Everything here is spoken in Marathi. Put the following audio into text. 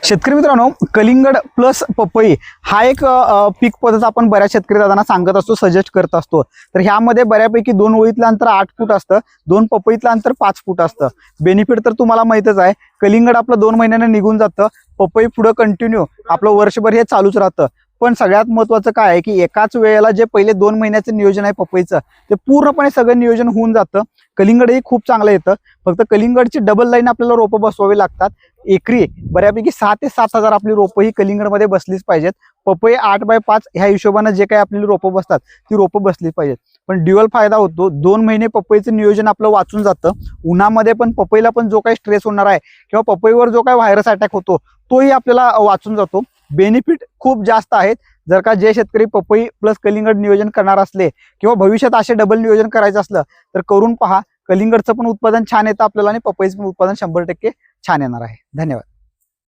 शेतकरी मित्रांनो, कलिंगड प्लस पपई हा एक पीक पद्धत आपण बऱ्याच शेतकरी दादांना सांगत असतो, सजेस्ट करत असतो। तर ह्यामध्ये बऱ्यापैकी 2 ओळीतलं अंतर 8 फूट असतं, 2 पपईतलं अंतर 5 फूट असतं। बेनिफिट तर तुम्हाला माहितच आहे, कलिंगड आपलं 2 महिन्याने निघून जातं, पपई पुढे कंटिन्यू आपलं वर्षभर हे चालूच राहतं। पण सगळ्यात महत्त्वाचं काय आहे की एकाच वेळेला जे पहिले 2 महिन्याचं नियोजन आहे पपईचं, ते पूर्णपणे सगळं नियोजन होऊन जातं। कलिंगडही खूप चांगलं येतं, फक्त कलिंगडची डबल लाईन आपल्याला रोपं बसवावी लागतात। एकरी बऱ्यापैकी 6 ते 7 हजार आपली रोपं ही कलिंगडमध्ये बसलीच पाहिजेत। पपई 8 बाय 5 ह्या हिशोबानं जे काही आपली रोपं बसतात ती रोपं बसलीच पाहिजेत। पण ड्युअल फायदा होतो, 2 महिने पपईचं नियोजन आपलं वाचून जातं। उन्हामध्ये पण पपईला पण जो काही स्ट्रेस होणार आहे किंवा पपईवर जो काही व्हायरस अटॅक होतो तोही आपल्याला वाचून जातो। बेनिफिट खूप जास्त आहेत। जर का जे शेतकरी पपई प्लस कलिंगड नियोजन करणार असले किंवा भविष्यात असे डबल नियोजन करायचं असलं तर करून पहा। कलिंगडचं पण उत्पादन छान येतं आपल्याला आणि पपईचं पण उत्पादन 100% छान येणार आहे। धन्यवाद।